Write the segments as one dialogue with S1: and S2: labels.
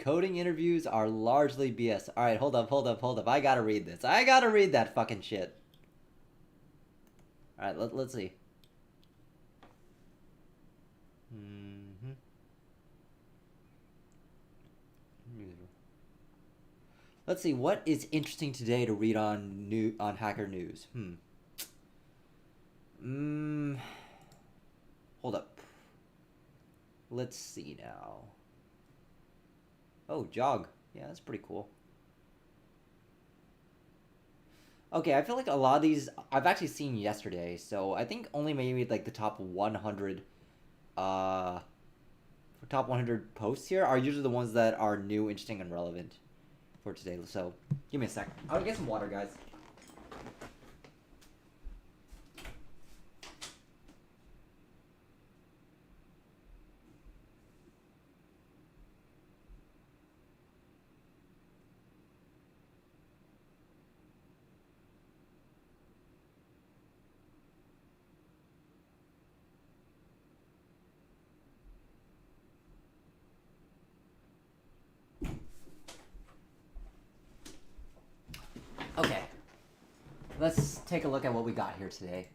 S1: Coding interviews are largely BS. All right, hold up. I gotta read this. I gotta read that fucking shit. All right, let's see. Let's see what is interesting today to read on Hacker News. Hold up. Let's see now. Oh, jog. Yeah, that's pretty cool. Okay, I feel like a lot of these I've actually seen yesterday, so I think only maybe like the top 100 uh top 100 posts here are usually the ones that are new, interesting, and relevant for today. So, give me a sec. I'll get some water, guys. Okay. Let's take a look at what we got here today.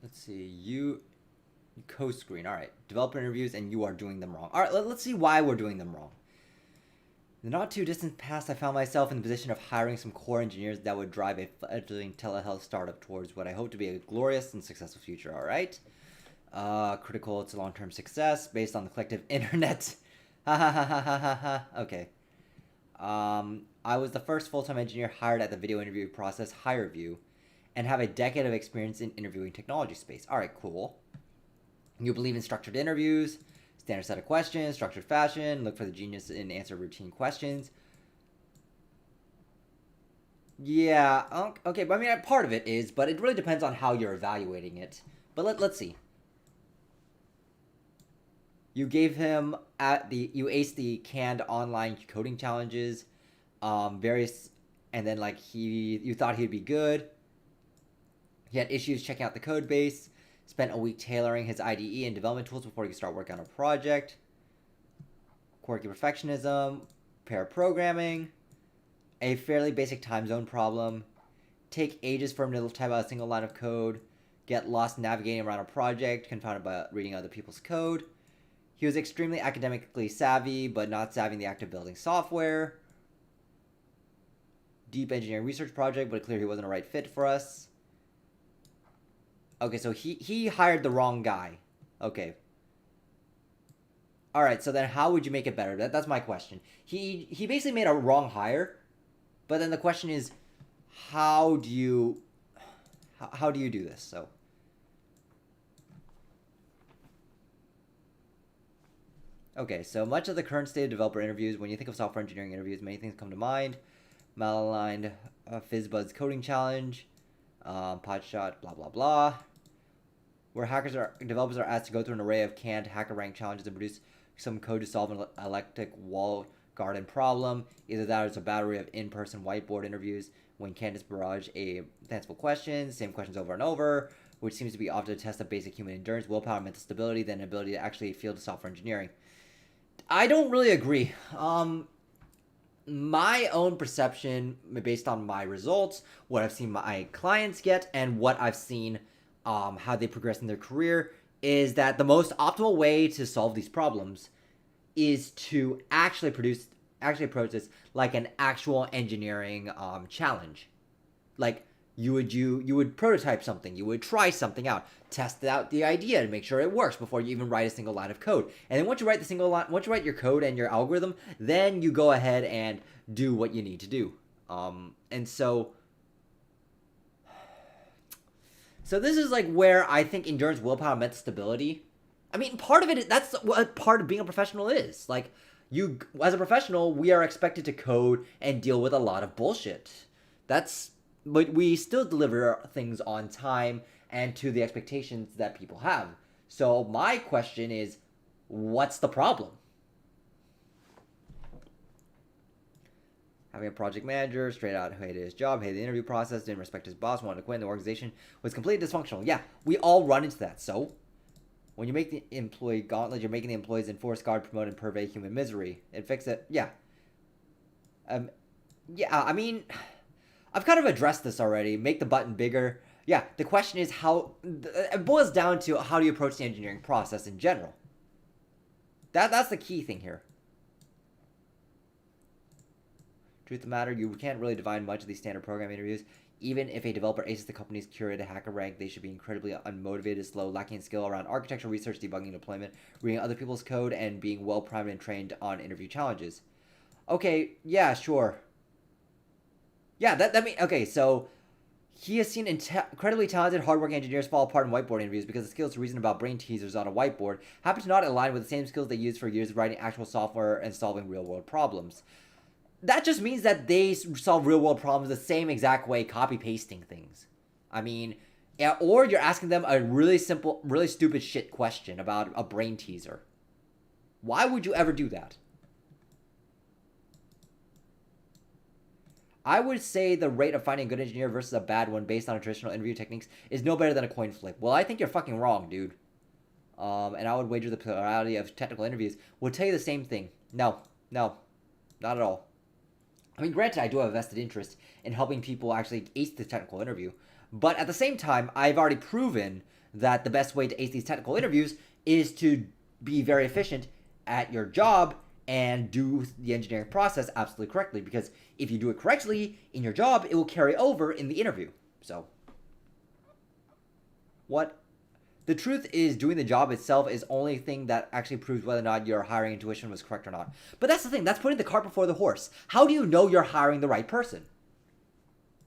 S1: Let's see. You co-screen. All right. Developer interviews, and you are doing them wrong. All right. Let's see why we're doing them wrong. In the not too distant past, I found myself in the position of hiring some core engineers that would drive a fledgling telehealth startup towards what I hope to be a glorious and successful future. All right. Critical to long-term success based on the collective internet. Ha ha ha ha ha ha ha. Okay. I was the first full-time engineer hired at the video interview process HireView, and have a decade of experience in interviewing technology space. All right, cool. You believe in structured interviews, standard set of questions, structured fashion, look for the genius and answer routine questions. Yeah, okay, but I mean, part of it is, but it really depends on how you're evaluating it. But let's see. You gave him you aced the canned online coding challenges, various, and then like you thought he'd be good. He had issues checking out the code base, spent a week tailoring his IDE and development tools before he could start working on a project. Quirky perfectionism, pair programming, a fairly basic time zone problem, take ages for him to type out a single line of code, get lost navigating around a project, confounded by reading other people's code. He was extremely academically savvy, but not savvy in the act of building software. Deep engineering research project, but clear he wasn't a right fit for us. Okay, so he hired the wrong guy. Okay. All right, so then how would you make it better? That's my question. He basically made a wrong hire, but then the question is, how do you do this? So. Okay, so much of the current state of developer interviews, when you think of software engineering interviews, many things come to mind. Malaligned FizzBuzz coding challenge, Podshot, blah, blah, blah. Where developers are asked to go through an array of canned hacker rank challenges and produce some code to solve an electric wall garden problem. Either that or it's a battery of in-person whiteboard interviews when candidates barrage a fanciful questions, same questions over and over, which seems to be often a test of basic human endurance, willpower, mental stability, then ability to actually field software engineering. I don't really agree. My own perception, based on my results, what I've seen my clients get, and what I've seen how they progress in their career, is that the most optimal way to solve these problems is to actually approach this like an actual engineering challenge. Like you would prototype something, you would try something out, test out the idea to make sure it works before you even write a single line of code. And then once you write your code and your algorithm, then you go ahead and do what you need to do. And so this is like where I think endurance, willpower, mental stability. I mean, part of it, that's what part of being a professional is. Like, you, as a professional, we are expected to code and deal with a lot of bullshit. But we still deliver things on time and to the expectations that people have. So my question is, what's the problem? Having a project manager straight out hated his job, hated the interview process, didn't respect his boss, wanted to quit, and the organization was completely dysfunctional. Yeah, we all run into that. So When you make the employee gauntlet, you're making the employees enforce, guard, promote, and purvey human misery. And fix it. Yeah. Yeah, I mean, I've kind of addressed this already. Make the button bigger. Yeah, the question is how... It boils down to how do you approach the engineering process in general. That's the key thing here. Truth of the matter, you can't really define much of these standard programming interviews. Even if a developer aces the company's curated hacker rank, they should be incredibly unmotivated, slow, lacking skill around architectural research, debugging, deployment, reading other people's code, and being well primed and trained on interview challenges. Okay, yeah, sure. Yeah, that means... Okay, so... He has seen incredibly talented, hardworking engineers fall apart in whiteboard interviews because the skills to reason about brain teasers on a whiteboard happen to not align with the same skills they used for years of writing actual software and solving real-world problems. That just means that they solve real-world problems the same exact way, copy-pasting things. I mean, or you're asking them a really simple, really stupid shit question about a brain teaser. Why would you ever do that? I would say the rate of finding a good engineer versus a bad one based on traditional interview techniques is no better than a coin flip. Well, I think you're fucking wrong, dude. And I would wager the plurality of technical interviews would tell you the same thing. No, not at all. I mean, granted, I do have a vested interest in helping people actually ace the technical interview. But at the same time, I've already proven that the best way to ace these technical interviews is to be very efficient at your job and do the engineering process absolutely correctly. Because if you do it correctly in your job, it will carry over in the interview. So, what? The truth is, doing the job itself is only thing that actually proves whether or not your hiring intuition was correct or not. But that's the thing. That's putting the cart before the horse. How do you know you're hiring the right person?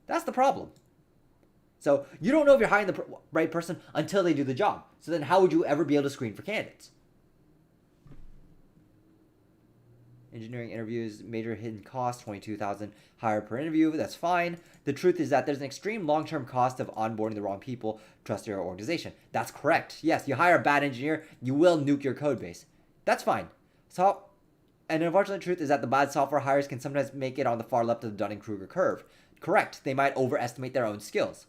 S1: That's the problem. So, you don't know if you're hiring the right person until they do the job. So then how would you ever be able to screen for candidates? Engineering interviews, major hidden cost, $22,000 higher per interview. That's fine. The truth is that there's an extreme long-term cost of onboarding the wrong people. Trust your organization. That's correct. Yes, you hire a bad engineer, you will nuke your code base. That's fine. So, and unfortunately, the truth is that the bad software hires can sometimes make it on the far left of the Dunning-Kruger curve. Correct. They might overestimate their own skills.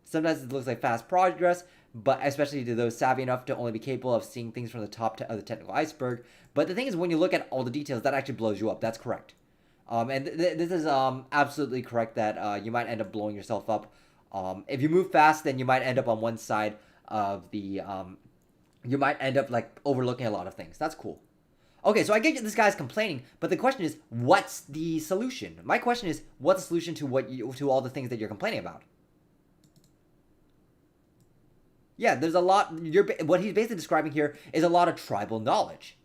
S1: Sometimes it looks like fast progress, but especially to those savvy enough to only be capable of seeing things from the top of the technical iceberg. But the thing is, when you look at all the details, that actually blows you up. That's correct. And this is absolutely correct that you might end up blowing yourself up. If you move fast, then you might end up on one side of the... you might end up like overlooking a lot of things. That's cool. Okay, so I get this guy's complaining, but the question is, what's the solution? My question is, what's the solution to all the things that you're complaining about? Yeah, there's a lot. What he's basically describing here is a lot of tribal knowledge.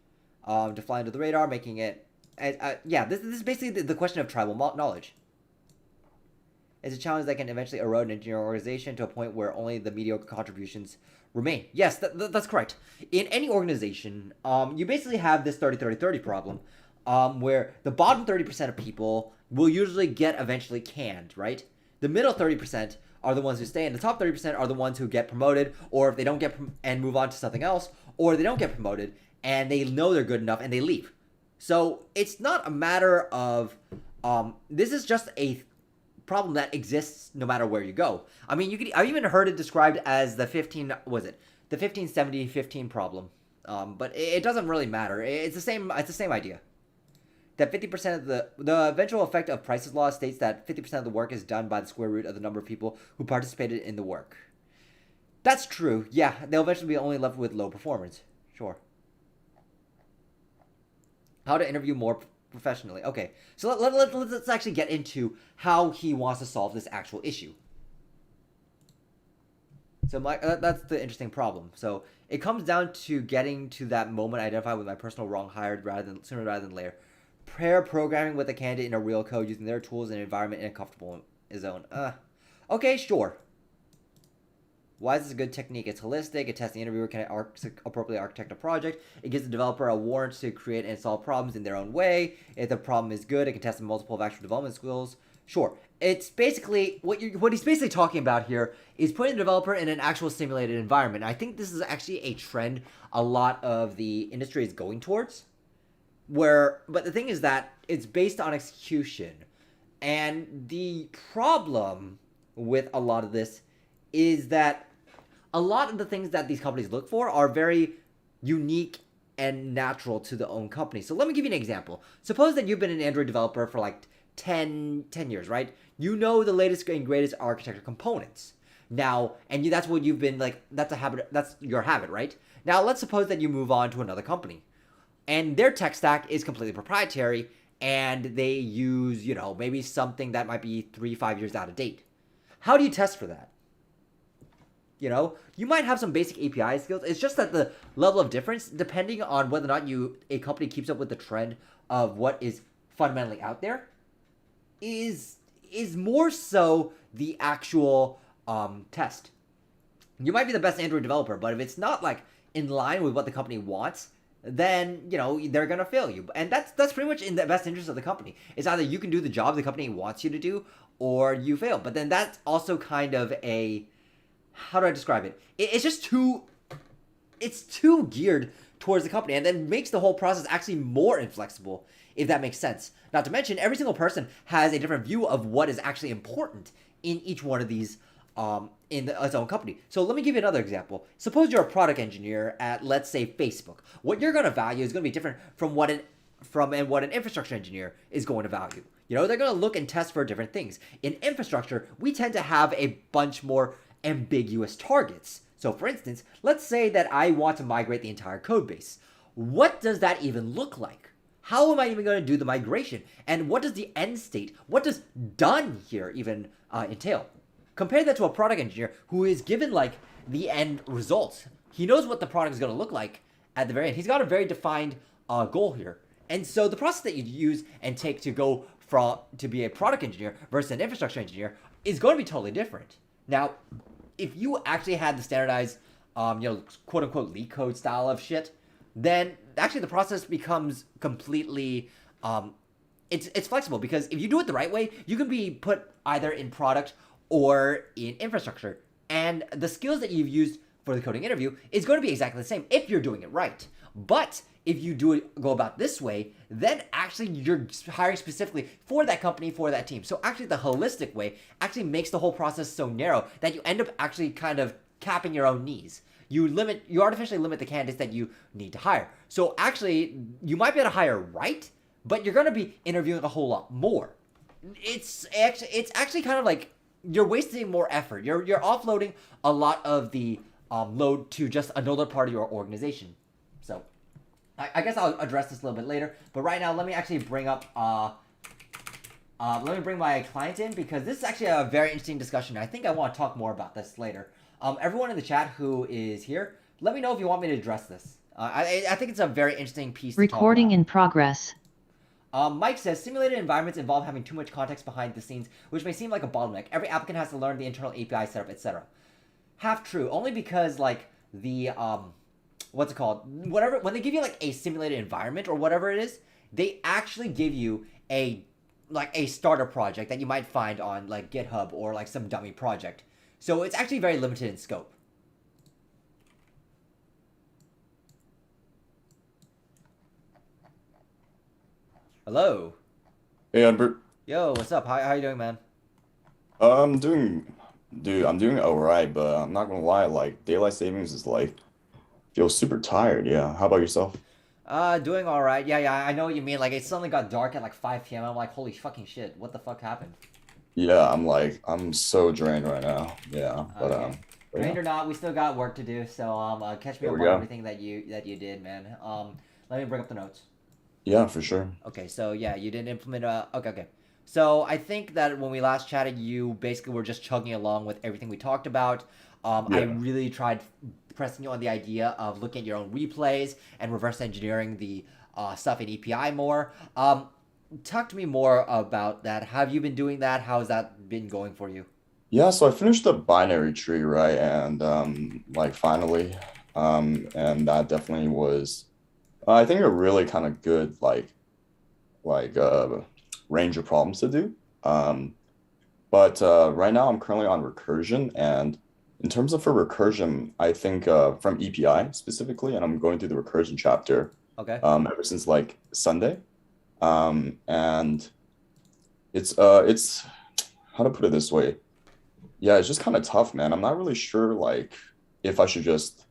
S1: To fly under the radar, making it... yeah, this is basically the question of tribal knowledge. It's a challenge that can eventually erode an engineering organization to a point where only the mediocre contributions remain. Yes, that's correct. In any organization, you basically have this 30-30-30 problem, where the bottom 30% of people will usually get eventually canned, right? The middle 30% are the ones who stay, and the top 30% are the ones who get promoted, or if they don't get and move on to something else, or they don't get promoted, and they know they're good enough, and they leave. So it's not a matter of, this is just a problem that exists no matter where you go. I mean, I've even heard it described as the 15-70-15 problem. But it doesn't really matter. It's the same idea. That 50% of the eventual effect of Price's law states that 50% of the work is done by the square root of the number of people who participated in the work. That's true. Yeah, they'll eventually be only left with low performance. Sure. How to interview more professionally. Okay, so let's actually get into how he wants to solve this actual issue. So that's the interesting problem. So it comes down to getting to that moment identified with my personal wrong hired sooner rather than later. Pair programming with a candidate in a real code using their tools and environment in a comfortable zone. Okay, sure. Why is this a good technique? It's holistic. It tests the interviewer can appropriately architect a project. It gives the developer a warrant to create and solve problems in their own way. If the problem is good, it can test multiple of actual development skills. Sure. It's basically, what he's basically talking about here is putting the developer in an actual simulated environment. I think this is actually a trend a lot of the industry is going towards. But the thing is that it's based on execution. And the problem with a lot of this is that a lot of the things that these companies look for are very unique and natural to the own company. So let me give you an example. Suppose that you've been an Android developer for like 10 years, right? You know the latest and greatest architecture components. Now, and that's what you've been like, that's a habit, that's your habit, right? Now, let's suppose that you move on to another company and their tech stack is completely proprietary and they use, maybe something that might be 3-5 years out of date. How do you test for that? You might have some basic API skills. It's just that the level of difference, depending on whether or not a company keeps up with the trend of what is fundamentally out there, is more so the actual test. You might be the best Android developer, but if it's not like in line with what the company wants, then they're gonna fail you. And that's pretty much in the best interest of the company. It's either you can do the job the company wants you to do, or you fail. But then that's also kind of how do I describe it? It's just too geared towards the company, and then makes the whole process actually more inflexible, if that makes sense. Not to mention, every single person has a different view of what is actually important in each one of these in its own company. So let me give you another example. Suppose you're a product engineer at, let's say, Facebook. What you're going to value is going to be different from what an infrastructure engineer is going to value. They're going to look and test for different things. In infrastructure, we tend to have a bunch more ambiguous targets. So for instance, let's say that I want to migrate the entire code base. What does that even look like? How am I even going to do the migration? And what does the end state, what does done here even entail? Compare that to a product engineer who is given like the end result. He knows what the product is going to look like at the very end. He's got a very defined goal here. And so the process that you use and take to go to be a product engineer versus an infrastructure engineer is going to be totally different. Now, if you actually had the standardized, quote unquote leak code style of shit, then actually the process becomes completely, it's flexible, because if you do it the right way, you can be put either in product or in infrastructure. And the skills that you've used for the coding interview is going to be exactly the same if you're doing it right. But if you go about this way, then actually you're hiring specifically for that company, for that team. So actually the holistic way actually makes the whole process so narrow that you end up actually kind of capping your own needs. You artificially limit the candidates that you need to hire. So actually you might be able to hire right, but you're going to be interviewing a whole lot more. It's actually kind of like you're wasting more effort. You're offloading a lot of the load to just another part of your organization. So I guess I'll address this a little bit later, but right now let me actually bring up let me bring my client in, because this is actually a very interesting discussion. I think I want to talk more about this later. Everyone in the chat who is here, let me know if you want me to address this. I think it's a very interesting piece to talk about.
S2: Recording in progress.
S1: Mike says, simulated environments involve having too much context behind the scenes, which may seem like a bottleneck. Every applicant has to learn the internal API setup, etc. Half true, only because like the what's it called? Whatever, when they give you like a simulated environment or whatever it is, they actually give you a starter project that you might find on like GitHub or like some dummy project. So it's actually very limited in scope. Hello.
S3: Hey, Edbert.
S1: Yo, what's up? How you doing, man?
S3: I'm doing, dude, I'm doing all right, but I'm not gonna lie, like daylight savings is like feels super tired. Yeah. How about yourself?
S1: Doing all right. Yeah, I know what you mean. Like, it suddenly got dark at like 5 p.m. I'm like, holy fucking shit, what the fuck happened?
S3: Yeah, I'm so drained right now. Yeah, but
S1: Okay.
S3: but yeah,
S1: Drained or not, we still got work to do. So catch me
S3: there
S1: up
S3: we
S1: on
S3: go.
S1: everything that you did, man. Let me bring up the notes.
S3: Yeah, for sure.
S1: Okay, so yeah, you didn't implement. Okay. So I think that when we last chatted, you basically were just chugging along with everything we talked about. I
S3: Yeah.
S1: really tried pressing you on the idea of looking at your own replays and reverse engineering the stuff in EPI more. Talk to me more about that. Have you been doing that? How has that been going for you?
S3: Yeah, so I finished the binary tree, right? And like finally, and that definitely was I think a really kind of good like range of problems to do. But right now I'm currently on recursion, and in terms of for recursion, I think from EPI specifically, and I'm going through the recursion chapter
S1: Okay.
S3: ever since like Sunday. And it's how to put it this way. Yeah, it's just kind of tough, man. I'm not really sure like if I should just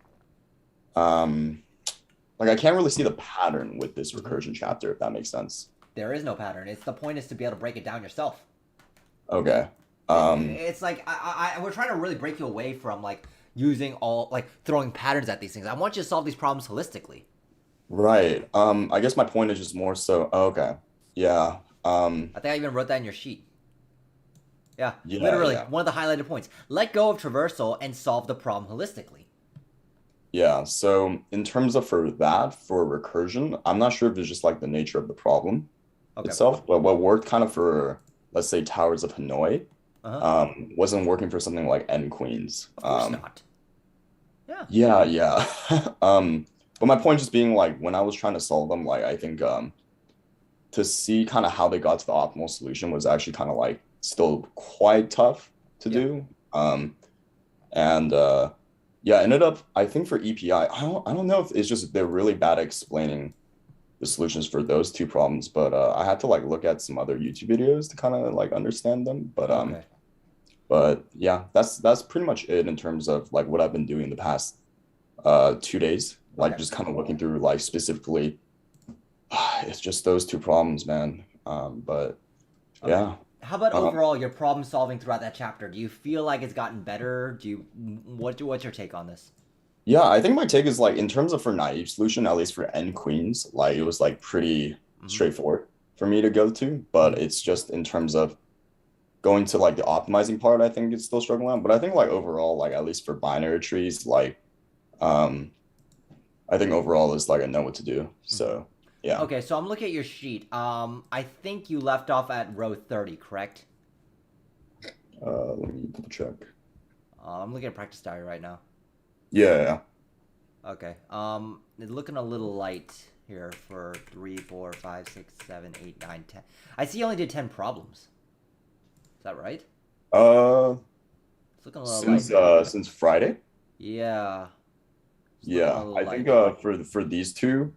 S3: um like I can't really see the pattern with this
S1: Mhm.
S3: recursion chapter, if that makes sense.
S1: There is no pattern. It's the point is to be able to break it down yourself.
S3: Okay.
S1: It's like we're trying to really break you away from like using all like throwing patterns at these things. I want you to solve these problems holistically.
S3: Right. I guess my point is just more so, okay. Yeah.
S1: I think I even wrote that in your sheet. Yeah,
S3: Yeah,
S1: literally
S3: yeah.
S1: one of the highlighted points. Let go of traversal and solve the problem holistically.
S3: Yeah. So in terms of for that, for recursion, I'm not sure if it's just like the nature of the problem
S1: Okay.
S3: itself, but what worked kind of for, let's say, Towers of Hanoi,
S1: Uh huh.
S3: wasn't working for something like N Queens.
S1: Of course not. Yeah.
S3: Yeah, yeah. But my point just being like when I was trying to solve them, like I think to see kind of how they got to the optimal solution was actually kind of like still quite tough to
S1: Yeah.
S3: do. And yeah, ended up I think for EPI, I don't know if it's just they're really bad at explaining the solutions for those two problems, but I had to like look at some other YouTube videos to kind of like understand them.
S1: Okay.
S3: But yeah, that's pretty much it in terms of like what I've been doing the past 2 days, like
S1: Okay.
S3: just kind of looking through like specifically it's just those two problems, man. But
S1: Okay.
S3: yeah.
S1: How about
S3: Um,
S1: overall your problem solving throughout that chapter? Do you feel like it's gotten better? Do you what's your take on this?
S3: yeah, I think my take is like in terms of for naive solution, at least for N queens, like it was like pretty
S1: Mm-hmm.
S3: straightforward for me to go to. But
S1: Mm-hmm.
S3: it's just in terms of going to like the optimizing part, I think it's still struggling on. But I think like overall, like at least for binary trees, like um I think overall is like I know what to do.
S1: Mm-hmm.
S3: So yeah.
S1: Okay, so I'm looking at your sheet. I think you left off at row 30, correct?
S3: Let me double check.
S1: I'm looking at practice diary right now.
S3: Yeah, yeah.
S1: Okay. It's looking a little light here for 3, 4, 5, 6, 7, 8, 9, 10. I see you only did 10 problems. Is that right?
S3: Uh,
S1: It's looking a little light, man.
S3: since Friday.
S1: Yeah. It's looking a
S3: Yeah,
S1: little
S3: I think
S1: light.
S3: for these two,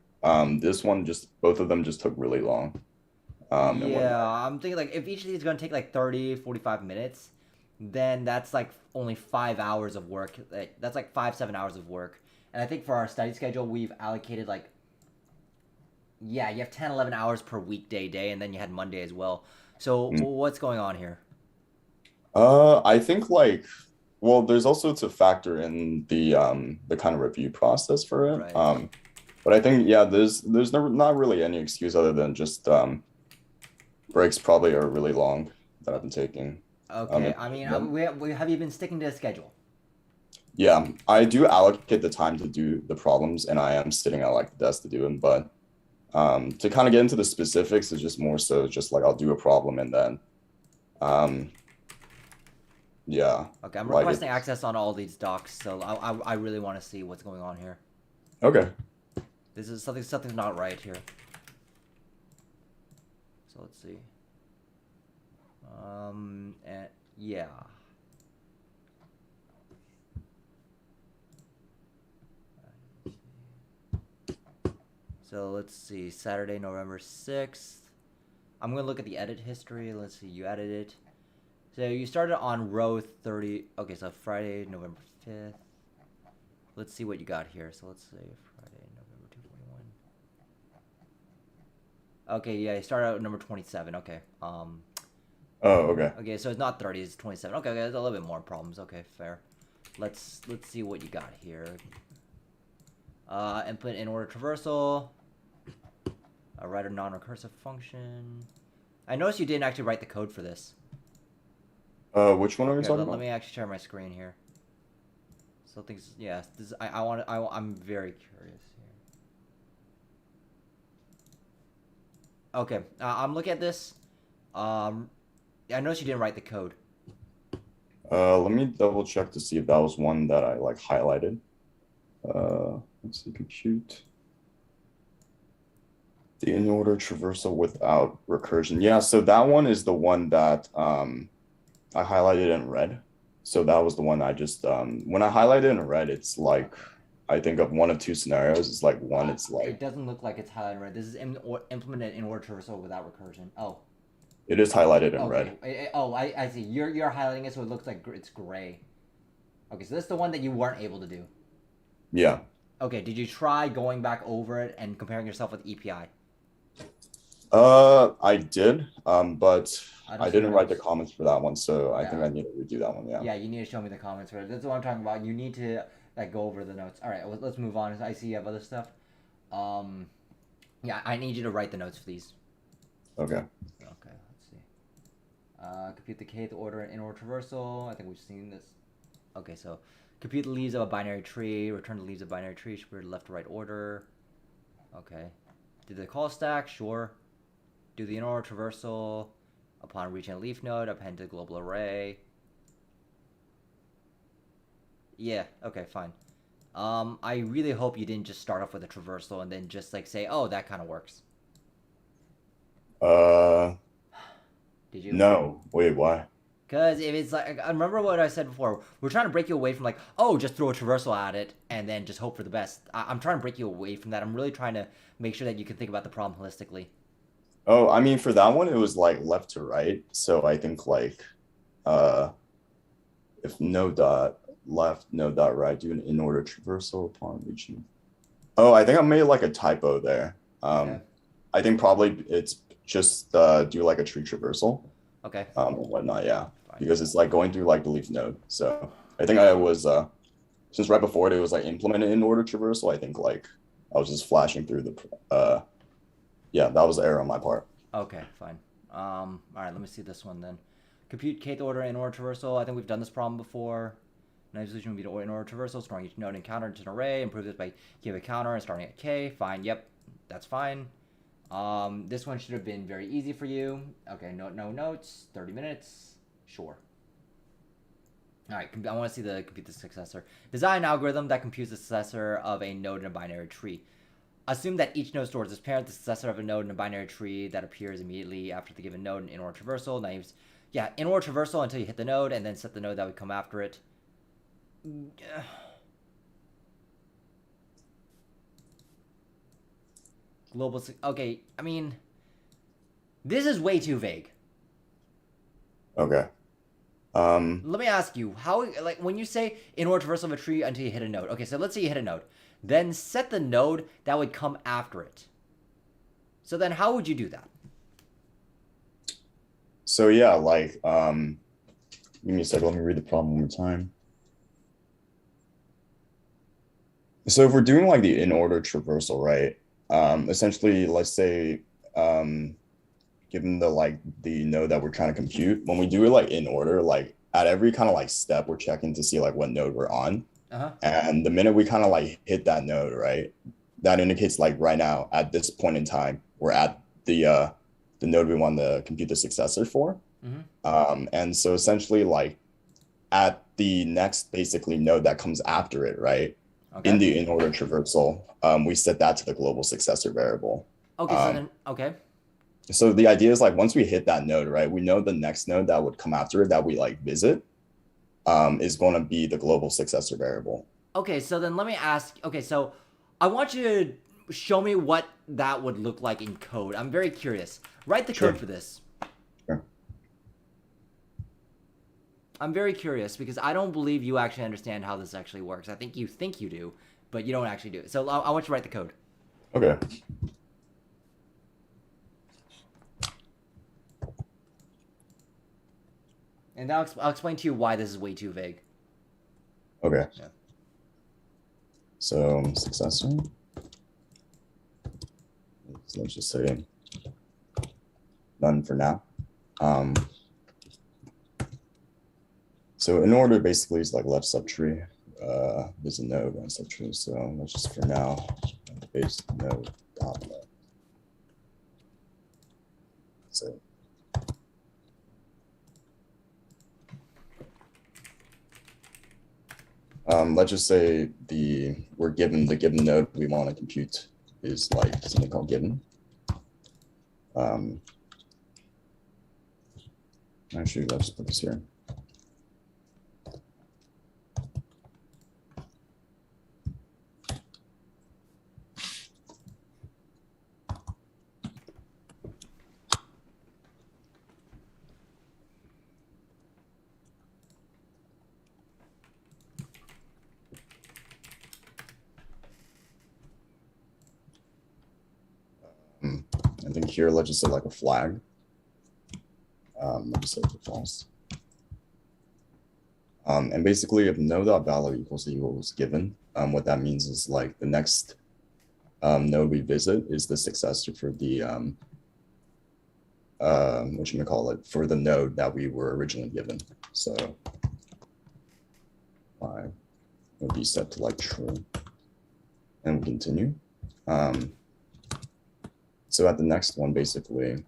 S3: this one just both of them just took really long. And
S1: Yeah,
S3: whatnot.
S1: I'm thinking like if each of these is going to take like 30, 45 minutes, then that's like only 5 hours of work. That's like 5, 7 hours of work. And I think for our study schedule, we've allocated like, yeah, you have 10, 11 hours per weekday day, and then you had Monday as well. So
S3: Mm.
S1: what's going on here?
S3: I think like well, there's also to factor in the kind of review process for it.
S1: Right.
S3: But I think yeah, there's not really any excuse other than just breaks probably are really long that I've been taking.
S1: Okay,
S3: In
S1: I mean,
S3: between them.
S1: we have you been sticking to the schedule?
S3: Yeah, I do allocate the time to do the problems, and I am sitting at like the desk to do them. But to kind of get into the specifics is just more so just like I'll do a problem and then um, yeah,
S1: Okay, I'm
S3: like
S1: requesting
S3: it's
S1: access on all these docs, so I really want to see what's going on here.
S3: okay.
S1: This is something's not right here. So let's see. And yeah. So let's see. Saturday, November 6th. I'm gonna look at the edit history. Let's see. You added it. So you started on row 30. Okay, so Friday, November 5th. Let's see what you got here. So let's say Friday, November 241. Okay, yeah, you started out at number 27. Okay.
S3: Oh, okay.
S1: Okay, so it's not 30, it's 27. Okay, there's a little bit more problems. Okay, fair. Let's see what you got here. Input in order traversal. Write a non-recursive function. I noticed you didn't actually write the code for this.
S3: Which one are we
S1: Here,
S3: talking
S1: let
S3: about?
S1: me actually share my screen here. So things, yeah, this I'm very curious here. Okay, I'm looking at this. I noticed you didn't write the code.
S3: Let me double check to see if that was one that I like highlighted. Let's see, compute the in order traversal without recursion. Yeah, so that one is the one that I highlighted in red. So that was the one I just when I highlighted in red, it's like I think of one of two scenarios. It's like one, it's
S1: It
S3: like
S1: doesn't look like it's highlighted red. This is implemented in order traversal without recursion. Oh,
S3: it is highlighted in
S1: okay.
S3: red.
S1: I see. You're highlighting it so it looks like it's gray. Okay, so that's the one that you weren't able to do.
S3: Yeah.
S1: Okay, did you try going back over it and comparing yourself with EPI?
S3: I did, but
S1: I don't
S3: I
S1: see your
S3: didn't write the
S1: notes.
S3: comments for that one, so I think
S1: Yeah.
S3: I need to redo that one. Yeah.
S1: Yeah, you need to show me the comments for it. That's what I'm talking about. You need to like go over the notes. All right, let's move on. I see you have other stuff. Um, yeah, I need you to write the notes for these.
S3: Okay.
S1: Okay, let's see. Compute the kth order in order traversal. I think we've seen this. Okay, so compute the leaves of a binary tree. Return the leaves of a binary tree. Should be left to right order. Okay. Do the call stack? Sure. Do the in order traversal. Upon reaching a leaf node, append to global array. Yeah, okay, fine. I really hope you didn't just start off with a traversal and then just like say, oh, that kind of works.
S3: Uh,
S1: Did you?
S3: no. Wait, why?
S1: Because if it's like, I remember what I said before. We're trying to break you away from like, oh, just throw a traversal at it and then just hope for the best. I'm trying to break you away from that. I'm really trying to make sure that you can think about the problem holistically.
S3: Oh, I mean, for that one, it was like left to right. So I think like, uh, if no dot left, no dot right, do an in order traversal upon reaching. Oh, I think I made like a typo there.
S1: Okay.
S3: I think probably it's just do like a tree traversal,
S1: Okay.
S3: and whatnot. Yeah,
S1: Fine.
S3: because it's like going through like the leaf node. So I think I was since right before it was like implemented in order traversal. I think like I was just flashing through the yeah, that was the error on my part.
S1: Okay, fine. All right, let me see this one then. Compute kth order in order traversal. I think we've done this problem before. Nice solution would be to in order traversal, storing each node and counter into an array. Improve this by give a counter and starting at k. Fine. Yep, that's fine. This one should have been very easy for you. Okay, no notes. 30 minutes. Sure. All right, I want to see the compute the successor. Design an algorithm that computes the successor of a node in a binary tree. Assume that each node stores as parent the successor of a node in a binary tree that appears immediately after the given node in order traversal. Naives, yeah, in order traversal until you hit the node, and then set the node that would come after it. Global. Okay, I mean, this is way too vague.
S3: Okay.
S1: Let me ask you, how, like, when you say in order traversal of a tree until you hit a node. Okay, so let's say you hit a node, then set the node that would come after it. So then, how would you do that?
S3: So yeah, like give me a second. Let me read the problem one more time. So if we're doing like the in order traversal, right? Essentially, let's say given the node that we're trying to compute, when we do it like in order, like at every kind of like step, we're checking to see like what node we're on.
S1: Uh-huh.
S3: And the minute we kind of like hit that node, right, that indicates like right now at this point in time, we're at the node we want to compute the successor for. And so essentially like at the next basically node that comes after it, right?
S1: Okay.
S3: In the in order traversal, we set that to the global successor variable.
S1: Okay, so then, okay.
S3: So the idea is like once we hit that node, right, we know the next node that would come after it that we like visit is going to be the global successor variable.
S1: Okay, so then let me ask. Okay, so I want you to show me what that would look like in code. I'm very curious. Write the
S3: Sure.
S1: code for this.
S3: Sure.
S1: I'm very curious because I don't believe you actually understand how this actually works. I think you do, but you don't actually do it. So I want you to write the code.
S3: Okay.
S1: And now I'll explain to you why this is way too vague.
S3: Okay.
S1: Yeah.
S3: So successor. So let's just say none for now. So in order basically is like left subtree. There's a node on subtree. So let's just for now base node dot left. So let's just say we're given the given node we want to compute is like something called given. Actually, let's put this here. think here, let's just say like a flag. Let's just say false. And basically, if no.value equals equals given, what that means is like the next node we visit is the successor for the for the node that we were originally given. So 5 would be set to like true, and we continue. So at the next one, basically,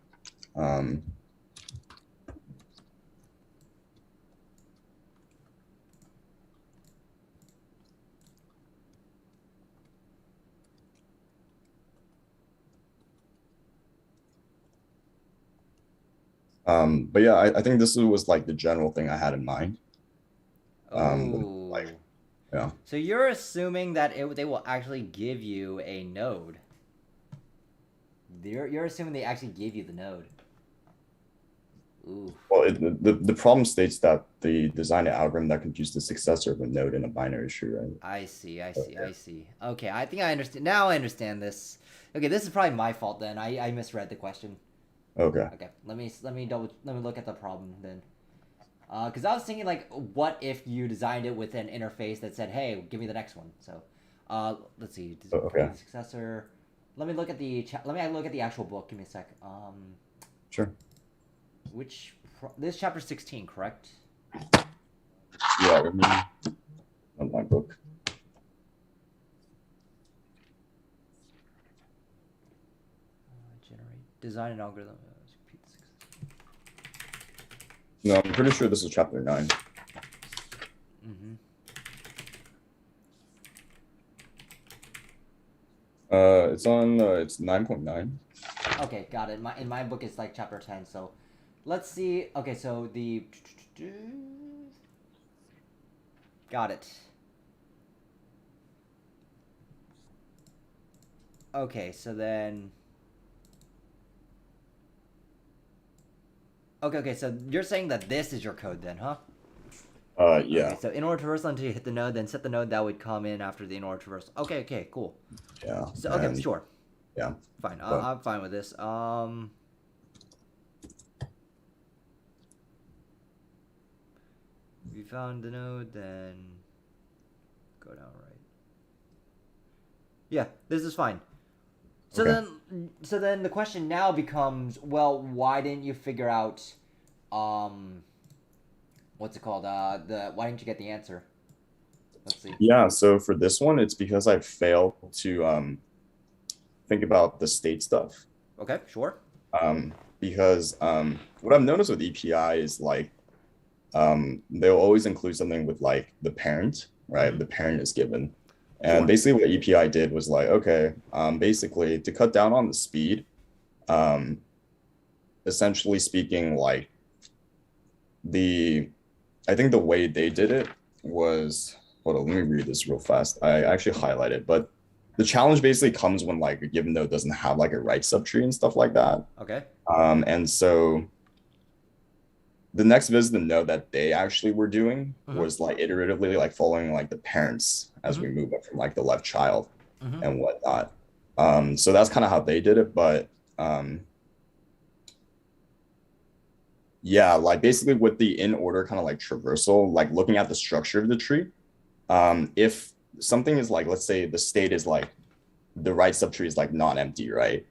S3: but yeah, I think this was like the general thing I had in mind. Like, yeah.
S1: So you're assuming that they will actually give you a node. You're assuming they actually give you the node. Ooh.
S3: Well, the problem states that they designed an algorithm that computes the successor of a node in a binary tree, right?
S1: I see. Okay, I think I understand. Now I understand this. Okay, this is probably my fault then. I misread the question.
S3: Okay.
S1: Okay, let me look at the problem then. Because I was thinking like, what if you designed it with an interface that said, "Hey, give me the next one." So, let's see.
S3: Okay.
S1: Successor. Let me look at the actual book. Give me a sec.
S3: Sure.
S1: This chapter 16, correct?
S3: Yeah, let me on my book.
S1: Generate design an algorithm.
S3: No, I'm pretty sure this is chapter 9.
S1: Mm-hmm.
S3: It's 9.9.
S1: Okay, got it. In my book, it's like chapter 10. So, let's see. Okay, so got it. Okay, so then. Okay, so you're saying that this is your code then, huh?
S3: Yeah.
S1: Okay, so in order traversal until you hit the node, then set the node that would come in after the in order traversal. Okay, cool.
S3: Yeah.
S1: So okay, sure.
S3: Yeah.
S1: Fine. I'm fine with this. If you found the node, then go down right. Yeah, this is fine. So then the question now becomes, well, why didn't you figure out, what's it called? Why didn't you get the answer? Let's see.
S3: Yeah, so for this one, it's because I failed to think about the state stuff.
S1: Okay, sure.
S3: Because what I've noticed with EPI is like they'll always include something with like the parent, right? Mm-hmm. The parent is given. And basically what EPI did was like, okay, basically to cut down on the speed, essentially speaking, like I think the way they did it was, hold on, let me read this real fast. I actually highlighted, but the challenge basically comes when like a given node doesn't have like a right subtree and stuff like that.
S1: Okay.
S3: And so the next visit node that they actually were doing was like iteratively like following like the parents as we move up from like the left child and whatnot. So that's kind of how they did it. But yeah, like basically with the in order kind of like traversal, like looking at the structure of the tree, if something is like, let's say the state is like the right subtree is like not empty, right?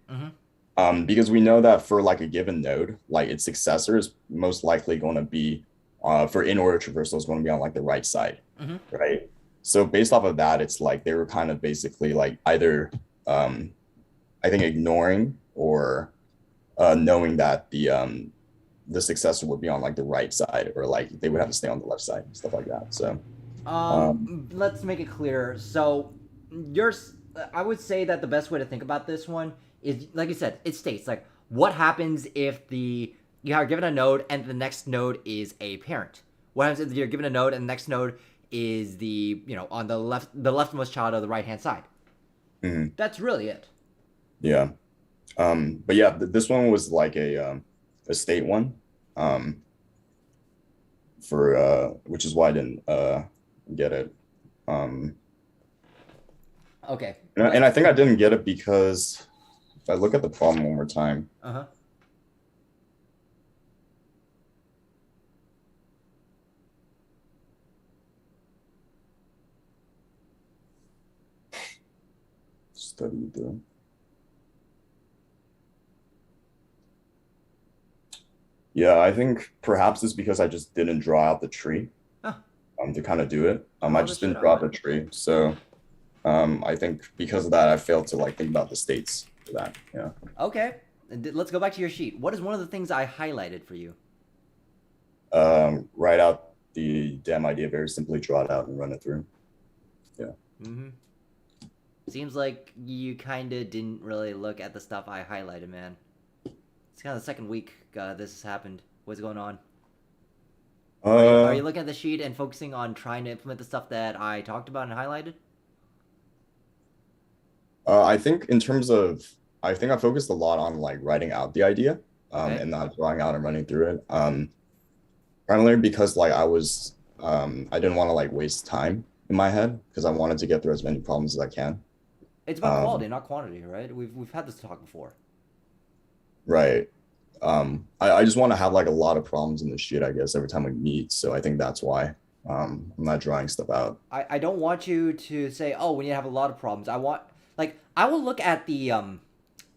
S3: Because we know that for like a given node, like its successor is most likely going to be for in order traversal is going to be on like the right side, right? So based off of that, it's like they were kind of basically like either I think ignoring or knowing that the successor would be on like the right side, or like they would have to stay on the left side, stuff like that. So
S1: let's make it clear. So I would say that the best way to think about this one is, like you said, it states like what happens if you are given a node and the next node is a parent. What happens if you're given a node and the next node is on the leftmost child of the right hand side? That's really it.
S3: Yeah. But yeah, this one was like a state one, for which is why I didn't get it.
S1: Okay.
S3: And I think I didn't get it because I look at the problem one more time,
S1: Uh-huh.
S3: study the. Yeah, I think perhaps it's because I just didn't draw out the tree
S1: Huh.
S3: to kind of do it. I
S1: Draw the
S3: just
S1: shit
S3: didn't
S1: out of
S3: draw out
S1: it.
S3: the tree. So I think because of that, I failed to like think about the states for that. Yeah.
S1: Okay. Let's go back to your sheet. What is one of the things I highlighted for you?
S3: Write out the damn idea very simply, draw it out and run it through. Yeah.
S1: Mm-hmm. Seems like you kind of didn't really look at the stuff I highlighted, man. It's kind of the second week this has happened. What's going on? Are you looking at the sheet and focusing on trying to implement the stuff that I talked about and highlighted?
S3: I think in terms of, I think I focused a lot on like writing out the idea,
S1: Okay.
S3: and not drawing out and running through it. Primarily because like I didn't want to like waste time in my head because I wanted to get through as many problems as I can.
S1: It's about
S3: Um,
S1: quality, not quantity, right? We've had this talk before.
S3: right. I just want to have like a lot of problems in the sheet, I guess, every time we meet. So I think that's why I'm not drawing stuff out.
S1: I don't want you to say, oh, we need to have a lot of problems. I will look at the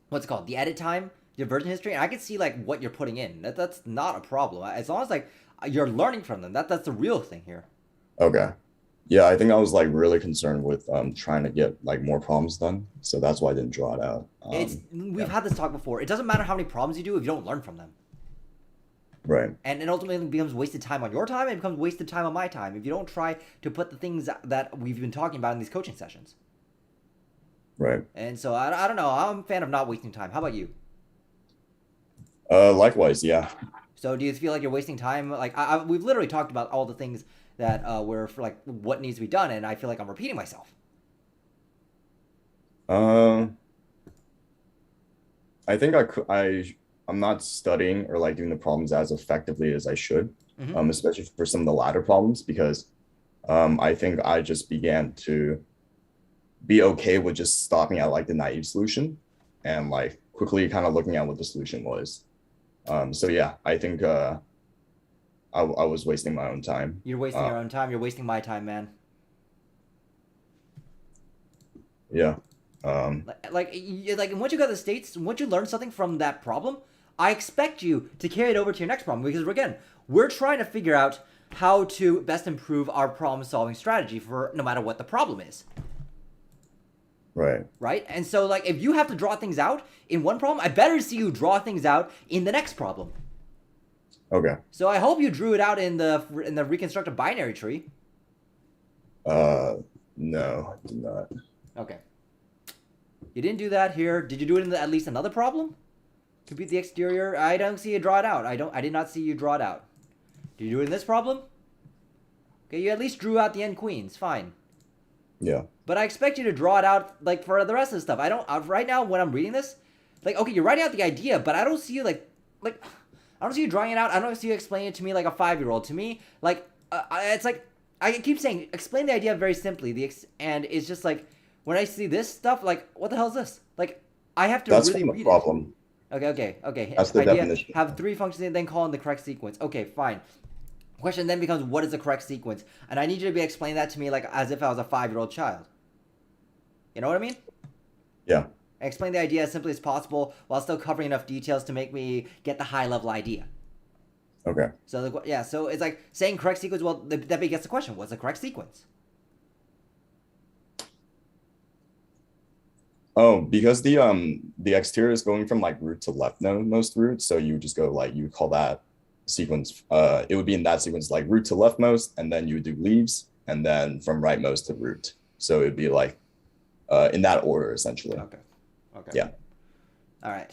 S1: what's it called, the edit time, your version history, and I can see like what you're putting in. That's not a problem as long as like you're learning from them. That's the real thing here.
S3: Okay. Yeah, I think I was like really concerned with trying to get like more problems done. So that's why I didn't draw it out.
S1: We've
S3: Yeah,
S1: had this talk before. It doesn't matter how many problems you do if you don't learn from them.
S3: right.
S1: And it ultimately becomes wasted time on your time and it becomes wasted time on my time if you don't try to put the things that we've been talking about in these coaching sessions.
S3: Right.
S1: And so I don't know. I'm a fan of not wasting time. How about you?
S3: Likewise, yeah.
S1: So do you feel like you're wasting time? Like we've literally talked about all the things that were for like what needs to be done, and I feel like I'm repeating myself.
S3: Um, I think I'm not studying or like doing the problems as effectively as I should,
S1: Mm-hmm.
S3: especially for some of the latter problems because I think I just began to be okay with just stopping at like the naive solution and like quickly kind of looking at what the solution was. So yeah, I think I was wasting my own time.
S1: You're wasting your own time. You're wasting my time, man.
S3: Yeah. Um,
S1: Like once you got the states, once you learn something from that problem, I expect you to carry it over to your next problem because again, we're trying to figure out how to best improve our problem solving strategy for no matter what the problem is.
S3: right.
S1: Right? And so like if you have to draw things out in one problem, I better see you draw things out in the next problem.
S3: Okay.
S1: So I hope you drew it out in the reconstructed binary tree.
S3: No, did not.
S1: Okay. You didn't do that here. Did you do it in at least another problem? Compute the exterior. I don't see you draw it out. I did not see you draw it out. Did you do it in this problem? Okay, you at least drew out the end queens. Fine.
S3: Yeah.
S1: But I expect you to draw it out like for the rest of the stuff. I don't right now when I'm reading this, like okay, you're writing out the idea, but I don't see you like I don't see you drawing it out. I don't see you explaining it to me like a 5-year-old. To me, like it's like I keep saying explain the idea very simply. And it's just like when I see this stuff, like what the hell is this? Like I have to
S3: That's
S1: really
S3: from the
S1: read
S3: problem.
S1: it. Okay.
S3: That's the
S1: Idea
S3: definition.
S1: have 3 functions and then call in the correct sequence. Okay, fine. Question then becomes what is the correct sequence? And I need you to be explaining that to me like as if I was a 5-year-old child. You know what I mean?
S3: Yeah.
S1: And explain the idea as simply as possible while still covering enough details to make me get the high level idea.
S3: Okay.
S1: So yeah, so it's like saying correct sequence. Well, that begets the question: what's the correct sequence?
S3: Oh, because the exterior is going from like root to left node most roots, so you just go like you call that sequence. It would be in that sequence like root to leftmost, and then you would do leaves, and then from rightmost to root. So it'd be like in that order essentially.
S1: Okay.
S3: Yeah.
S1: All right.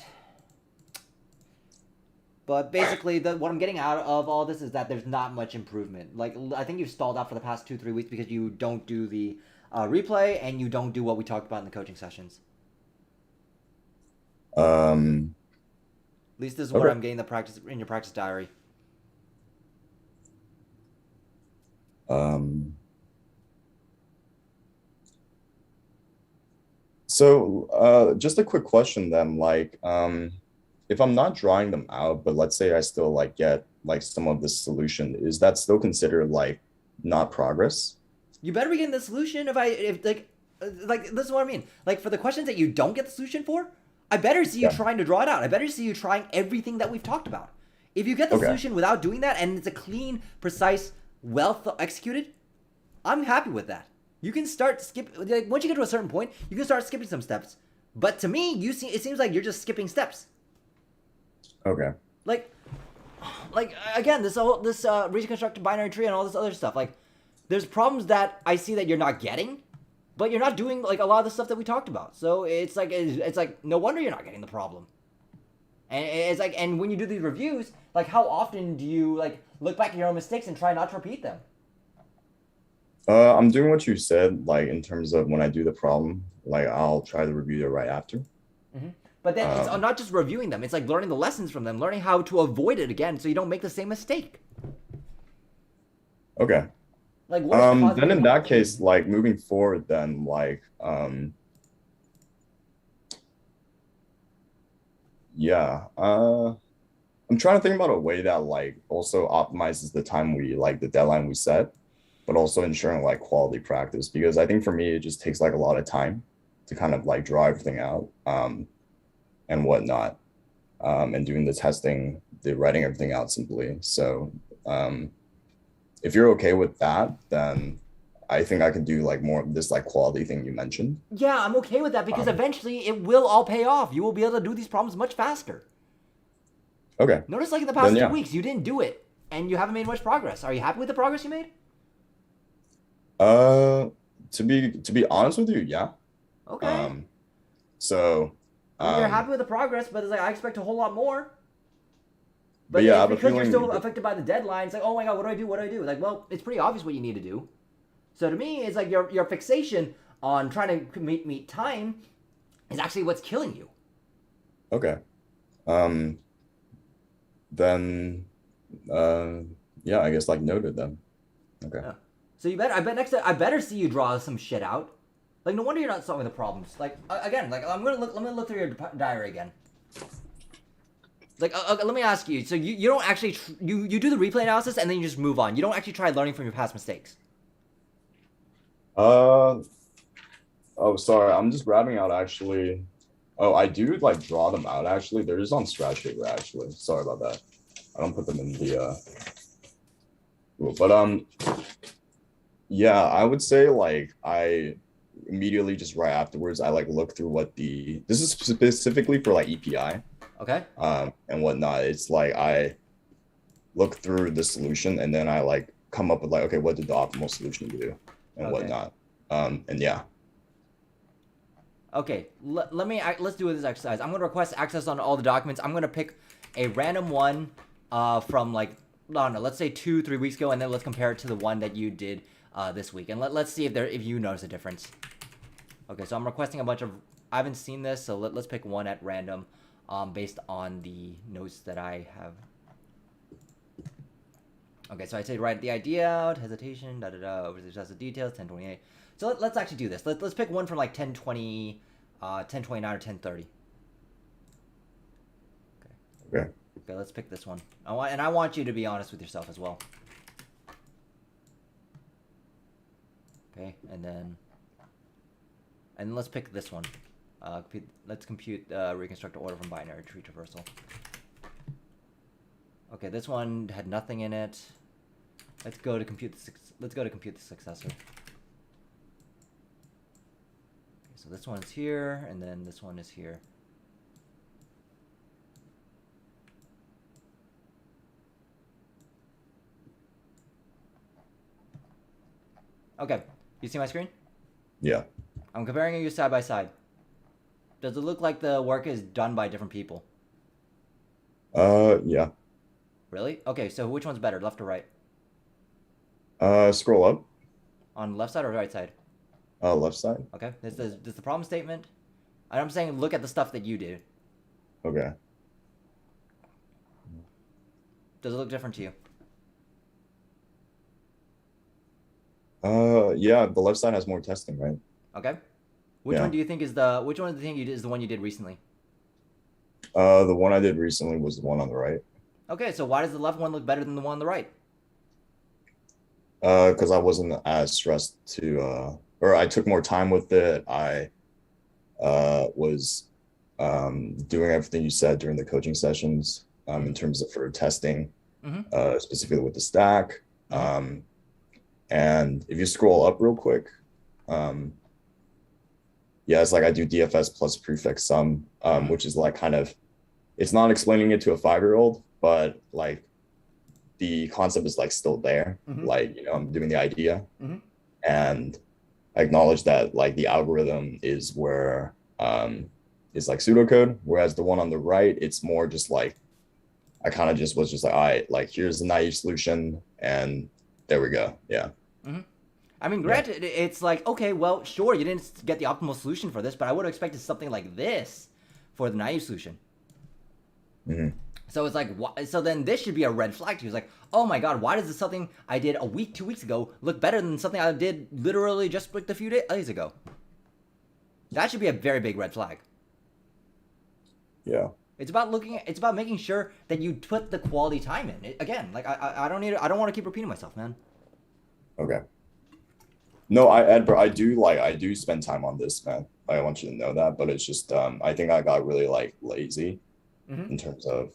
S1: But basically, what I'm getting out of all this is that there's not much improvement. Like I think you've stalled out for the past 2-3 weeks because you don't do the replay and you don't do what we talked about in the coaching sessions. At least this is
S3: Okay.
S1: where I'm getting the practice in your practice diary.
S3: So, just a quick question then, like, if I'm not drawing them out, but let's say I still like get like some of the solution, is that still considered like not progress?
S1: You better be getting the solution if this is what I mean. Like for the questions that you don't get the solution for, I better see you
S3: Yeah.
S1: trying to draw it out. I better see you trying everything that we've talked about. If you get the
S3: Okay.
S1: solution without doing that and it's a clean, precise, executed, I'm happy with that. You can start skip like once you get to a certain point, you can start skipping some steps. But to me, it seems like you're just skipping steps.
S3: Okay.
S1: Like again, this reconstructed binary tree and all this other stuff. Like there's problems that I see that you're not getting, but you're not doing like a lot of the stuff that we talked about. So it's like no wonder you're not getting the problem. And it's like and when you do these reviews, like how often do you like look back at your own mistakes and try not to repeat them?
S3: I'm doing what you said, like in terms of when I do the problem, like I'll try to review it right after.
S1: But then it's
S3: Um,
S1: not just reviewing them. It's like learning the lessons from them, learning how to avoid it again, so you don't make the same mistake.
S3: okay.
S1: Like what is causing
S3: Then
S1: you
S3: in
S1: to
S3: that case, like moving forward, then like, yeah, I'm trying to think about a way that like also optimizes the time we like the deadline we set, but also ensuring like quality practice because I think for me it just takes like a lot of time to kind of like draw everything out, and whatnot, and doing the testing, the writing everything out simply. So, if you're okay with that, then I think I can do like more of this like quality thing you mentioned.
S1: Yeah, I'm okay with that because
S3: Um,
S1: eventually it will all pay off. You will be able to do these problems much faster.
S3: okay,
S1: Notice, like in the
S3: then
S1: past two
S3: yeah.
S1: weeks, you didn't do it, and you haven't made much progress. Are you happy with the progress you made?
S3: Uh, to be honest with you, yeah.
S1: Okay.
S3: Um, so,
S1: I mean, you're
S3: um,
S1: happy with the progress, but it's like I expect a whole lot more.
S3: but
S1: But
S3: yeah, I
S1: it's
S3: have a
S1: because you're
S3: feeling.
S1: still affected by the deadline. It's like, oh my god, what do I do? What do I do? Like, well, it's pretty obvious what you need to do. So to me, it's like your fixation on trying to meet time is actually what's killing you.
S3: Okay. Um, then, uh, yeah, I guess like noted then. Okay.
S1: Yeah. So I bet next time, I better see you draw some shit out. Like, no wonder you're not solving the problems. Like, again, like let me look through your diary again. Like, let me ask you. So you don't actually you do the replay analysis and then you just move on. You don't actually try learning from your past mistakes.
S3: Uh, oh, sorry. I'm just grabbing out actually. Oh, I do like draw them out actually. They're just on scratch paper actually. Sorry about that. I don't put them in the rule. But yeah, I would say like I immediately just right afterwards I like look through what the this is specifically for like EPI
S1: Okay.
S3: and whatnot. It's like I look through the solution and then I like come up with like okay, what did the optimal solution do and
S1: Okay.
S3: whatnot. And yeah.
S1: Okay. Let's do this exercise. I'm gonna request access on all the documents. I'm gonna pick a random one from like I don't know, let's say 2-3 weeks ago, and then let's compare it to the one that you did this week, and let's see if you notice a difference. Okay, so I'm requesting a bunch of. I haven't seen this, so let's pick one at random, based on the notes that I have. Okay, so I say write the idea out, hesitation, da da da, over the details, 1028. So let's actually do this. Let's pick one from like 1020, 1029 or 1030.
S3: Okay.
S1: Okay, let's pick this one. I want you to be honest with yourself as well. Okay, and then let's pick this one. Let's compute reconstruct the order from binary tree traversal. Okay, this one had nothing in it. Let's go to compute the successor. Okay, so this one is here, and then this one is here. Okay, you see my screen?
S3: Yeah.
S1: I'm comparing you side by side. Does it look like the work is done by different people?
S3: Yeah.
S1: Really? Okay, so which one's better, left or right?
S3: Scroll up.
S1: On the left side or right side?
S3: Left side.
S1: Okay, this is the problem statement. And I'm saying look at the stuff that you did.
S3: Okay.
S1: Does it look different to you?
S3: Yeah, the left side has more testing, right?
S1: Okay. Which one
S3: Yeah.
S1: do you think is the one you did recently?
S3: The one I did recently was the one on the right.
S1: Okay, so why does the left one look better than the one on the right?
S3: Because I wasn't as stressed to or I took more time with it. I was doing everything you said during the coaching sessions in terms of for testing,
S1: Mm-hmm.
S3: specifically with the stack.
S1: Mm-hmm.
S3: And if you scroll up real quick, um, yeah, it's like I do DFS plus prefix sum,
S1: Mm-hmm.
S3: which is like kind of it's not explaining it to a 5-year-old, but like the concept is like still there.
S1: Mm-hmm.
S3: Like, I'm doing the idea
S1: Mm-hmm.
S3: and I acknowledge that like the algorithm is where is like pseudocode, whereas the one on the right, it's more just like I kind of just was just like, all right, like here's the naive solution, and there we go. Yeah,
S1: Mm-hmm. I mean,
S3: yeah,
S1: granted, it's like, okay, well, sure, you didn't get the optimal solution for this, but I would have expected something like this for the naive solution.
S3: mm-hmm.
S1: So it's like, so then this should be a red flag to you. It's like, oh my god, why does this something I did a week, 2 weeks ago look better than something I did literally just like a few days ago? That should be a very big red flag.
S3: Yeah.
S1: It's about making sure that you put the quality time in. Again, like I don't want to keep repeating myself, man.
S3: Okay. No, Edbert, I do spend time on this, man. I want you to know that, but it's just I think I got really like lazy
S1: Mm-hmm.
S3: in terms of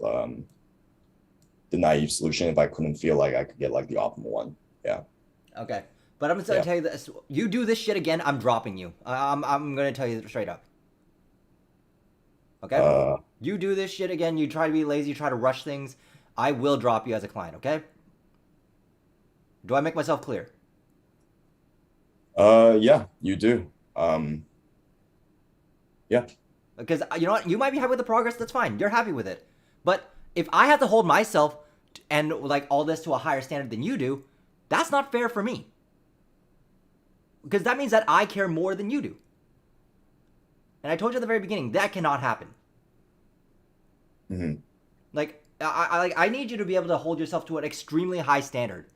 S3: the naive solution if I couldn't feel like I could get like the optimal one. Yeah.
S1: Okay, but I'm just gonna
S3: Yeah.
S1: tell you this: you do this shit again, I'm dropping you. I'm gonna tell you straight up. Okay,
S3: Uh
S1: you do this shit again. You try to be lazy, you try to rush things. I will drop you as a client. Okay? Do I make myself clear?
S3: yeah, you do. Yeah.
S1: Because you know what, you might be happy with the progress. That's fine. You're happy with it. But if I have to hold myself and like all this to a higher standard than you do, that's not fair for me. Because that means that I care more than you do. And I told you at the very beginning that cannot happen.
S3: Mm-hmm.
S1: Like I need you to be able to hold yourself to an extremely high standard.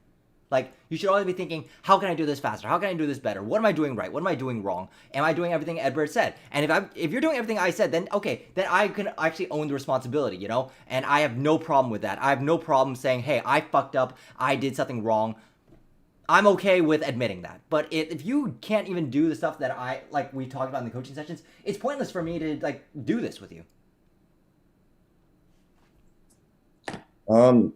S1: Like you should always be thinking, how can I do this faster? How can I do this better? What am I doing right? What am I doing wrong? Am I doing everything Edbert said? And if you're doing everything I said, then okay, then I can actually own the responsibility, you know? And I have no problem with that. I have no problem saying, hey, I fucked up. I did something wrong. I'm okay with admitting that. But if you can't even do the stuff that I like we talked about in the coaching sessions, it's pointless for me to like do this with you.
S3: Um,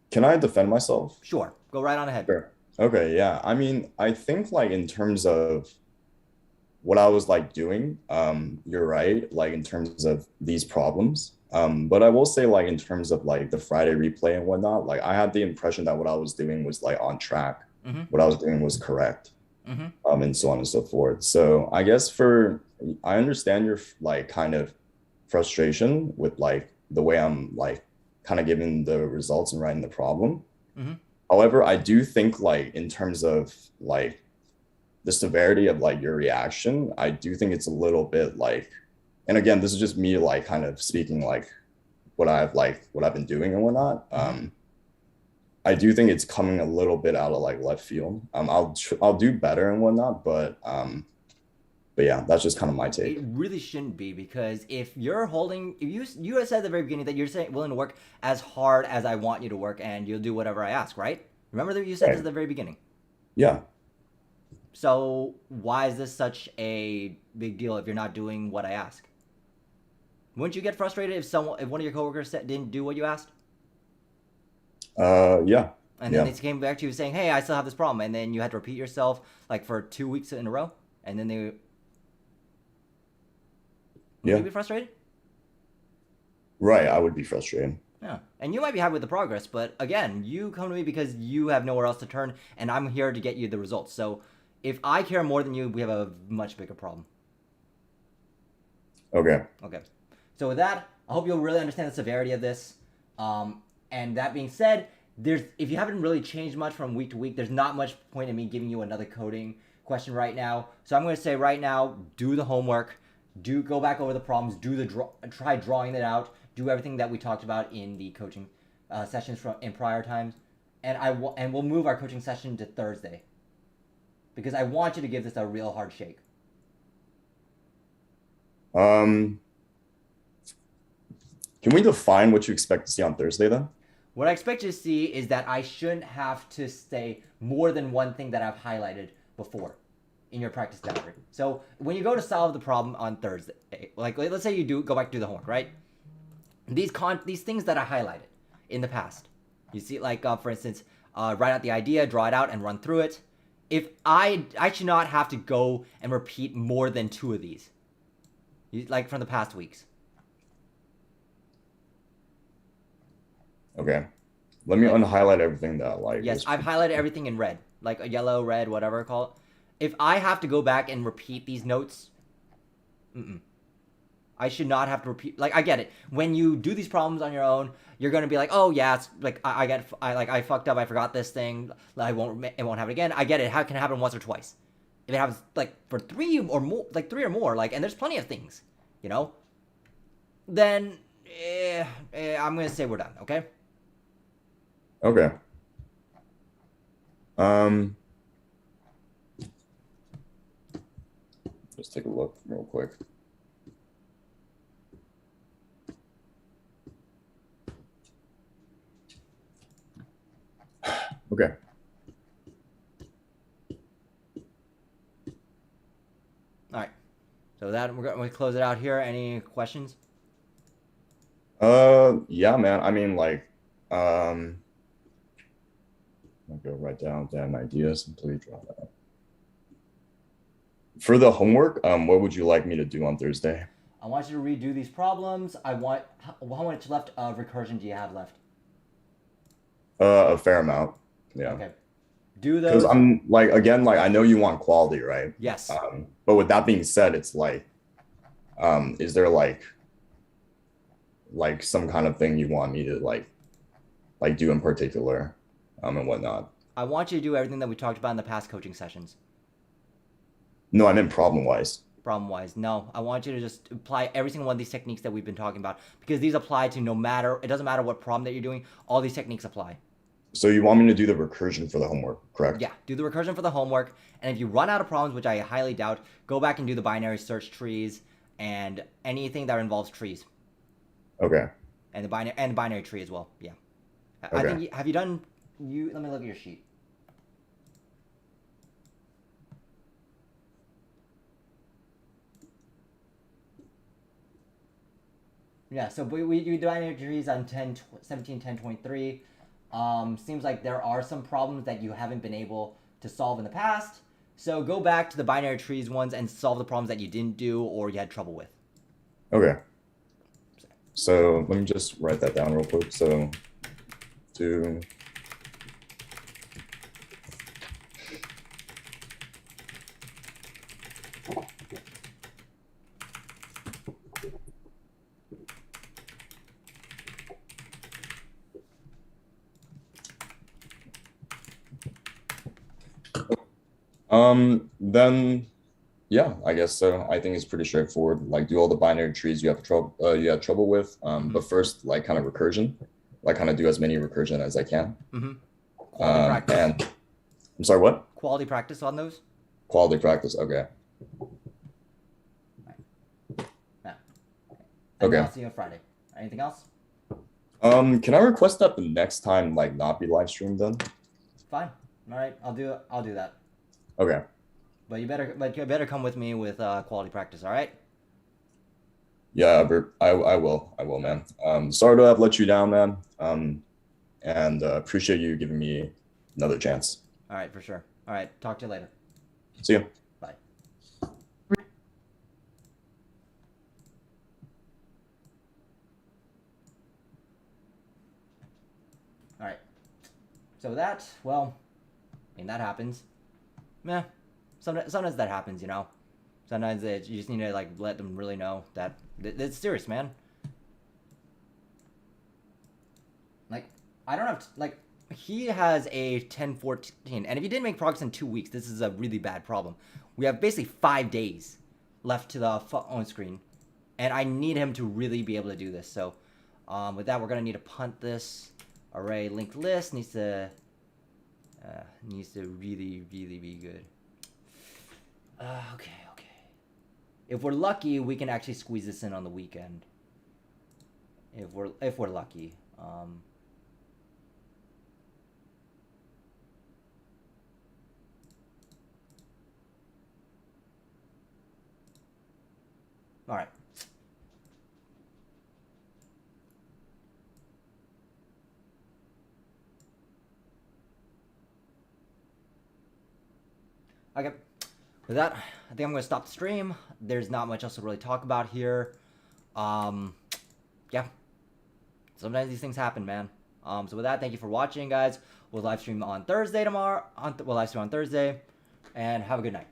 S3: can I defend myself?
S1: Sure, go right on ahead.
S3: Sure. Okay, yeah. I mean, I think like in terms of what I was like doing, you're right, like in terms of these problems. But I will say like in terms of like the Friday replay and whatnot, like I had the impression that what I was doing was like on track.
S1: Mm-hmm.
S3: What I was doing was correct.
S1: Mm-hmm.
S3: And so on and so forth. So I guess I understand your like kind of frustration with like the way I'm like kind of giving the results and writing the problem.
S1: Mm-hmm.
S3: However, I do think like in terms of like the severity of like your reaction, I do think it's a little bit like, and again, this is just me like kind of speaking like what I've been doing and whatnot.
S1: Mm-hmm.
S3: I do think it's coming a little bit out of like left field. I'll do better and whatnot, but yeah, that's just kind of my take.
S1: It really shouldn't be, because if you had said at the very beginning that you're saying willing to work as hard as I want you to work and you'll do whatever I ask, right? Remember that you said this at the very beginning.
S3: Yeah.
S1: So why is this such a big deal if you're not doing what I ask? Wouldn't you get frustrated if one of your coworkers didn't do what you asked?
S3: Yeah.
S1: And then they came back to you saying, "Hey, I still have this problem," and then you had to repeat yourself like for 2 weeks in a row, and then would you be frustrated?
S3: Right. I would be frustrated.
S1: Yeah, and you might be happy with the progress, but again, you come to me because you have nowhere else to turn, and I'm here to get you the results. So, if I care more than you, we have a much bigger problem.
S3: Okay.
S1: Okay. So with that, I hope you'll really understand the severity of this. And that being said, if you haven't really changed much from week to week, there's not much point in me giving you another coding question right now. So I'm going to say right now, do the homework, go back over the problems, try drawing it out, do everything that we talked about in the coaching sessions in prior times, and we'll move our coaching session to Thursday, because I want you to give this a real hard shake.
S3: Um, can we define what you expect to see on Thursday then?
S1: What I expect you to see is that I shouldn't have to say more than one thing that I've highlighted before in your practice diary. So when you go to solve the problem on Thursday, like let's say you do go back to do the homework, right? These things that I highlighted in the past, you see, like for instance, write out the idea, draw it out, and run through it. If I should not have to go and repeat more than two of these, like from the past weeks.
S3: Okay. Let me
S1: Like,
S3: unhighlight everything that like
S1: yes,
S3: was.
S1: I've highlighted everything in red, like a yellow, red, whatever I call it. If I have to go back and repeat these notes, I should not have to repeat. Like, I get it. When you do these problems on your own, you're gonna be like, oh yeah, it's like I fucked up. I forgot this thing. It won't happen again. I get it. How can it happen once or twice? If it happens like for three or more, like, and there's plenty of things, you know, then I'm gonna say we're done. Okay.
S3: Okay. Um, let's take a look real quick. Okay.
S1: All right. So that we're gonna close it out here. Any questions?
S3: Yeah, man. I mean, like, I'll go write down damn ideas and please draw that. For the homework, what would you like me to do on Thursday?
S1: I want you to redo these problems. I want how much left of recursion do you have left?
S3: A fair amount. Yeah.
S1: Okay. Do
S3: Because
S1: those.
S3: I'm like, again, like I know you want quality, right?
S1: Yes.
S3: But with that being said, it's like, is there like some kind of thing you want me to like do in particular, and whatnot?
S1: I want you to do everything that we talked about in the past coaching sessions.
S3: No, I meant problem wise.
S1: Problem wise, no. I want you to just apply every single one of these techniques that we've been talking about because these apply to no matter, it doesn't matter what problem that you're doing, all these techniques apply.
S3: So you want me to do the recursion for the homework, correct?
S1: Yeah, do the recursion for the homework. And if you run out of problems, which I highly doubt, go back and do the binary search trees and anything that involves trees.
S3: Okay.
S1: And the binary tree as well. Yeah. I
S3: Okay.
S1: think, have you done, let me look at your sheet. Yeah, so we do binary trees on 10, 17, 10, 23. Seems like there are some problems that you haven't been able to solve in the past. So go back to the binary trees ones and solve the problems that you didn't do or you had trouble with.
S3: Okay. So let me just write that down real quick. So do then yeah, I guess so. I think it's pretty straightforward. Like do all the binary trees you had trouble with. But first like kind of recursion. Like kind of do as many recursion as I can.
S1: Quality practice.
S3: And I'm sorry, what?
S1: Quality practice on those?
S3: Quality practice. Okay.
S1: Yeah.
S3: Okay.
S1: I'll see you on Friday. Anything else?
S3: Can I request that the next time like not be live streamed then?
S1: Fine. All right. I'll do that.
S3: Okay.
S1: But you better come with me with quality practice. All right.
S3: Yeah, Edbert, I will, man. Sorry to have let you down, man. And appreciate you giving me another chance.
S1: All right, for sure. All right. Talk to you later.
S3: See you.
S1: Bye. All right. So that, well, I mean, that happens. Meh. Sometimes that happens, you know. Sometimes you just need to like let them really know that it's serious, man. Like, I don't have like he has a 10-14, and if he didn't make progress in 2 weeks, this is a really bad problem. We have basically 5 days left to the phone screen, and I need him to really be able to do this. So, with that, we're gonna need to punt this array linked list. Needs to really be good. Okay. If we're lucky, we can actually squeeze this in on the weekend. If we're lucky. All right. Okay. With that, I think I'm going to stop the stream. There's not much else to really talk about here. Yeah. Sometimes these things happen, man. So with that, thank you for watching, guys. We'll live stream on Thursday tomorrow. We'll live stream on Thursday. And have a good night.